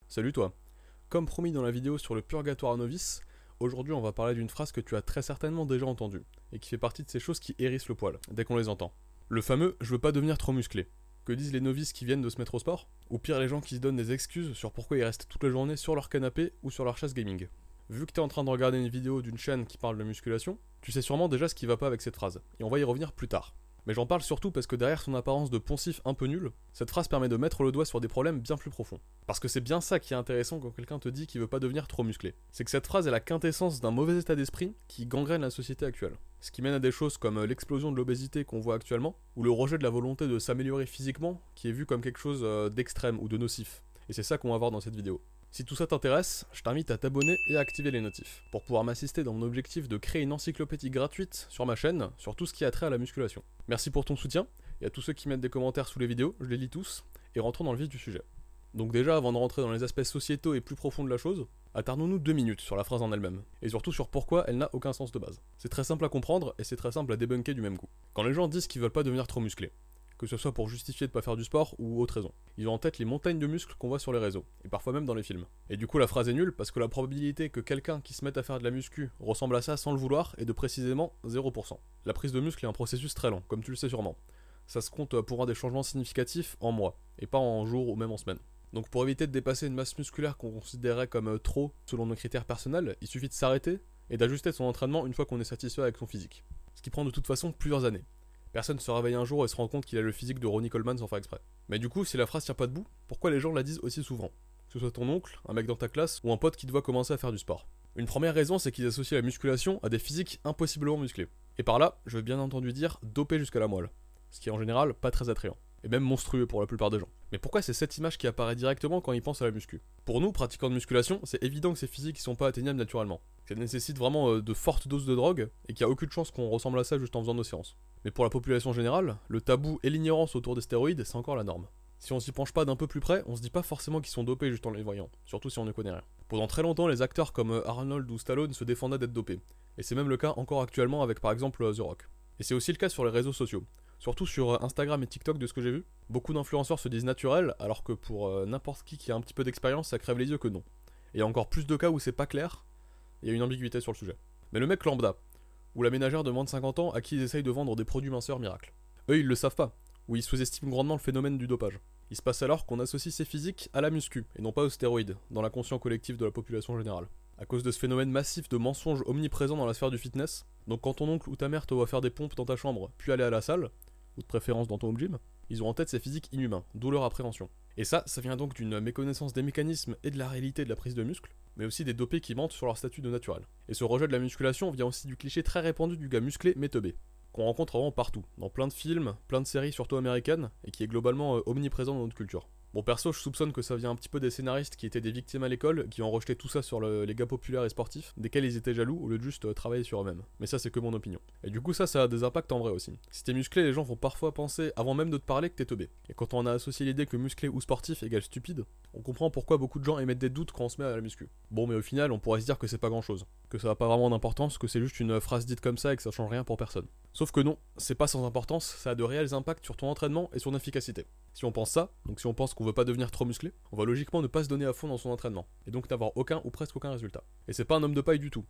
Salut toi. Comme promis dans la vidéo sur le purgatoire à novice, aujourd'hui on va parler d'une phrase que tu as très certainement déjà entendue, et qui fait partie de ces choses qui hérissent le poil, dès qu'on les entend. Le fameux «je veux pas devenir trop musclé». Que disent les novices qui viennent de se mettre au sport? Ou pire les gens qui se donnent des excuses sur pourquoi ils restent toute la journée sur leur canapé ou sur leur chaise gaming. Vu que t'es en train de regarder une vidéo d'une chaîne qui parle de musculation, tu sais sûrement déjà ce qui va pas avec cette phrase, et on va y revenir plus tard. Mais j'en parle surtout parce que derrière son apparence de poncif un peu nul, cette phrase permet de mettre le doigt sur des problèmes bien plus profonds. Parce que c'est bien ça qui est intéressant quand quelqu'un te dit qu'il veut pas devenir trop musclé. C'est que cette phrase est la quintessence d'un mauvais état d'esprit qui gangrène la société actuelle. Ce qui mène à des choses comme l'explosion de l'obésité qu'on voit actuellement, ou le rejet de la volonté de s'améliorer physiquement, qui est vu comme quelque chose d'extrême ou de nocif. Et c'est ça qu'on va voir dans cette vidéo. Si tout ça t'intéresse, je t'invite à t'abonner et à activer les notifs, pour pouvoir m'assister dans mon objectif de créer une encyclopédie gratuite sur ma chaîne, sur tout ce qui a trait à la musculation. Merci pour ton soutien, et à tous ceux qui mettent des commentaires sous les vidéos, je les lis tous, et rentrons dans le vif du sujet. Donc déjà, avant de rentrer dans les aspects sociétaux et plus profonds de la chose, attardons-nous 2 minutes sur la phrase en elle-même, et surtout sur pourquoi elle n'a aucun sens de base. C'est très simple à comprendre, et c'est très simple à débunker du même coup. Quand les gens disent qu'ils veulent pas devenir trop musclés, que ce soit pour justifier de pas faire du sport ou autre raison. Ils ont en tête les montagnes de muscles qu'on voit sur les réseaux, et parfois même dans les films. Et du coup la phrase est nulle parce que la probabilité que quelqu'un qui se mette à faire de la muscu ressemble à ça sans le vouloir est de précisément 0%. La prise de muscle est un processus très lent, comme tu le sais sûrement. Ça se compte pour un des changements significatifs en mois, et pas en jours ou même en semaines. Donc pour éviter de dépasser une masse musculaire qu'on considérait comme trop selon nos critères personnels, il suffit de s'arrêter et d'ajuster son entraînement une fois qu'on est satisfait avec son physique. Ce qui prend de toute façon plusieurs années. Personne se réveille un jour et se rend compte qu'il a le physique de Ronnie Coleman sans faire exprès. Mais du coup, si la phrase tient pas debout, pourquoi les gens la disent aussi souvent? Que ce soit ton oncle, un mec dans ta classe ou un pote qui doit commencer à faire du sport. Une première raison, c'est qu'ils associent la musculation à des physiques impossiblement musclés. Et par là, je veux bien entendu dire dopé jusqu'à la moelle. Ce qui est en général pas très attrayant. Et même monstrueux pour la plupart des gens. Mais pourquoi c'est cette image qui apparaît directement quand ils pensent à la muscu? Pour nous, pratiquants de musculation, c'est évident que ces physiques sont pas atteignables naturellement. Ça nécessite vraiment de fortes doses de drogue, et qu'il y a aucune chance qu'on ressemble à ça juste en faisant nos séances. Mais pour la population générale, le tabou et l'ignorance autour des stéroïdes, c'est encore la norme. Si on s'y penche pas d'un peu plus près, on se dit pas forcément qu'ils sont dopés juste en les voyant, surtout si on ne connaît rien. Pendant très longtemps, les acteurs comme Arnold ou Stallone se défendaient d'être dopés. Et c'est même le cas encore actuellement avec par exemple The Rock. Et c'est aussi le cas sur les réseaux sociaux. Surtout sur Instagram et TikTok de ce que j'ai vu, beaucoup d'influenceurs se disent naturels, alors que pour n'importe qui a un petit peu d'expérience, ça crève les yeux que non. Et il y a encore plus de cas où c'est pas clair, il y a une ambiguïté sur le sujet. Mais le mec lambda, ou la ménagère de moins de 50 ans à qui ils essayent de vendre des produits minceurs miracles. Eux ils le savent pas, ou ils sous-estiment grandement le phénomène du dopage. Il se passe alors qu'on associe ces physiques à la muscu, et non pas aux stéroïdes, dans l'inconscient collectif de la population générale. À cause de ce phénomène massif de mensonges omniprésents dans la sphère du fitness, donc quand ton oncle ou ta mère te voit faire des pompes dans ta chambre, puis aller à la salle, ou de préférence dans ton home gym, ils ont en tête ces physiques inhumains, d'où leur appréhension. Et ça vient donc d'une méconnaissance des mécanismes et de la réalité de la prise de muscle, mais aussi des dopés qui mentent sur leur statut de naturel. Et ce rejet de la musculation vient aussi du cliché très répandu du gars musclé mais teubé, qu'on rencontre vraiment partout, dans plein de films, plein de séries surtout américaines, et qui est globalement omniprésent dans notre culture. Bon perso je soupçonne que ça vient un petit peu des scénaristes qui étaient des victimes à l'école, qui ont rejeté tout ça sur les gars populaires et sportifs, desquels ils étaient jaloux au lieu de juste travailler sur eux-mêmes. Mais ça c'est que mon opinion. Et du coup ça a des impacts en vrai aussi. Si t'es musclé, les gens vont parfois penser, avant même de te parler, que t'es teubé. Et quand on a associé l'idée que musclé ou sportif égale stupide, on comprend pourquoi beaucoup de gens émettent des doutes quand on se met à la muscu. Bon mais au final on pourrait se dire que c'est pas grand chose, que ça a pas vraiment d'importance, que c'est juste une phrase dite comme ça et que ça change rien pour personne. Sauf que non, c'est pas sans importance, ça a de réels impacts sur ton entraînement et son efficacité. Si on pense ça, donc si on pense qu'on veut pas devenir trop musclé, on va logiquement ne pas se donner à fond dans son entraînement, et donc n'avoir aucun ou presque aucun résultat. Et c'est pas un homme de paille du tout.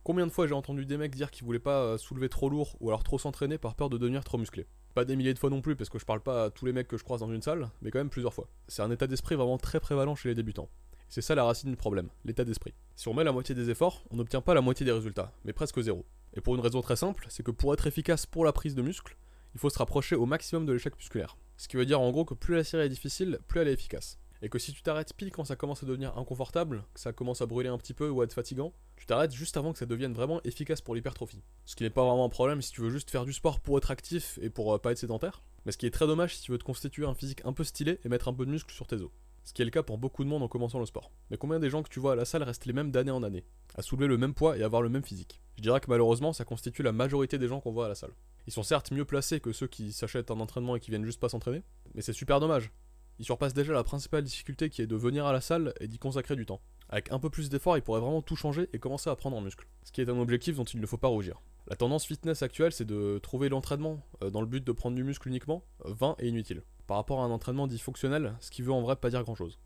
Combien de fois j'ai entendu des mecs dire qu'ils voulaient pas soulever trop lourd ou alors trop s'entraîner par peur de devenir trop musclé. Pas des milliers de fois non plus parce que je parle pas à tous les mecs que je croise dans une salle, mais quand même plusieurs fois. C'est un état d'esprit vraiment très prévalent chez les débutants. C'est ça la racine du problème, l'état d'esprit. Si on met la moitié des efforts, on n'obtient pas la moitié des résultats, mais presque zéro. Et pour une raison très simple, c'est que pour être efficace pour la prise de muscle, il faut se rapprocher au maximum de l'échec musculaire. Ce qui veut dire en gros que plus la série est difficile, plus elle est efficace. Et que si tu t'arrêtes pile quand ça commence à devenir inconfortable, que ça commence à brûler un petit peu ou à être fatigant, tu t'arrêtes juste avant que ça devienne vraiment efficace pour l'hypertrophie. Ce qui n'est pas vraiment un problème si tu veux juste faire du sport pour être actif et pour pas être sédentaire, mais ce qui est très dommage si tu veux te constituer un physique un peu stylé et mettre un peu de muscle sur tes os. Ce qui est le cas pour beaucoup de monde en commençant le sport. Mais combien des gens que tu vois à la salle restent les mêmes d'année en année, à soulever le même poids et avoir le même physique? Je dirais que malheureusement ça constitue la majorité des gens qu'on voit à la salle. Ils sont certes mieux placés que ceux qui s'achètent un entraînement et qui viennent juste pas s'entraîner, mais c'est super dommage. Ils surpassent déjà la principale difficulté qui est de venir à la salle et d'y consacrer du temps. Avec un peu plus d'efforts, ils pourraient vraiment tout changer et commencer à prendre en muscle. Ce qui est un objectif dont il ne faut pas rougir. La tendance fitness actuelle, c'est de trouver l'entraînement, dans le but de prendre du muscle uniquement, vain et inutile. Par rapport à un entraînement dit fonctionnel, ce qui veut en vrai pas dire grand chose.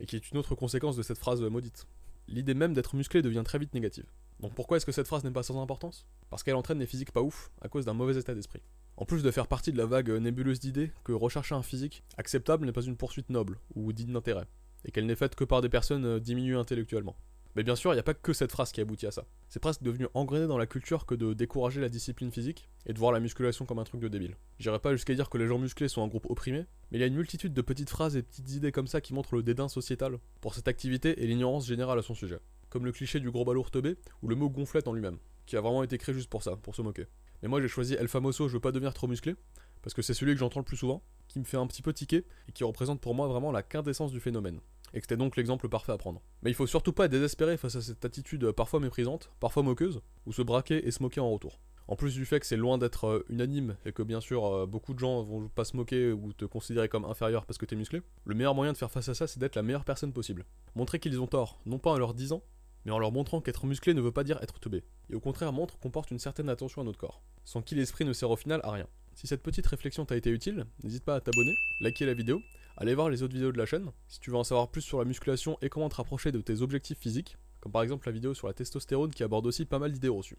et qui est une autre conséquence de cette phrase maudite. L'idée même d'être musclé devient très vite négative. Donc pourquoi est-ce que cette phrase n'est pas sans importance? Parce qu'elle entraîne des physiques pas ouf à cause d'un mauvais état d'esprit. En plus de faire partie de la vague nébuleuse d'idées que rechercher un physique acceptable n'est pas une poursuite noble ou digne d'intérêt, et qu'elle n'est faite que par des personnes diminuées intellectuellement. Mais bien sûr, il n'y a pas que cette phrase qui aboutit à ça. C'est presque devenu engrainé dans la culture que de décourager la discipline physique et de voir la musculation comme un truc de débile. J'irai pas jusqu'à dire que les gens musclés sont un groupe opprimé, mais il y a une multitude de petites phrases et petites idées comme ça qui montrent le dédain sociétal pour cette activité et l'ignorance générale à son sujet. Comme le cliché du gros balourd teubé ou le mot gonflette en lui-même, qui a vraiment été créé juste pour ça, pour se moquer. Mais moi j'ai choisi El Famoso, je veux pas devenir trop musclé, parce que c'est celui que j'entends le plus souvent, qui me fait un petit peu tiquer et qui représente pour moi vraiment la quintessence du phénomène. Et que c'était donc l'exemple parfait à prendre. Mais il faut surtout pas être désespéré face à cette attitude parfois méprisante, parfois moqueuse, ou se braquer et se moquer en retour. En plus du fait que c'est loin d'être unanime et que bien sûr beaucoup de gens vont pas se moquer ou te considérer comme inférieur parce que t'es musclé, le meilleur moyen de faire face à ça c'est d'être la meilleure personne possible. Montrer qu'ils ont tort, non pas en leur disant, mais en leur montrant qu'être musclé ne veut pas dire être teubé, et au contraire montre qu'on porte une certaine attention à notre corps, sans qui l'esprit ne sert au final à rien. Si cette petite réflexion t'a été utile, n'hésite pas à t'abonner, liker la vidéo, aller voir les autres vidéos de la chaîne, si tu veux en savoir plus sur la musculation et comment te rapprocher de tes objectifs physiques, comme par exemple la vidéo sur la testostérone qui aborde aussi pas mal d'idées reçues.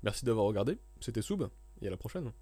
Merci d'avoir regardé, c'était Soub, et à la prochaine.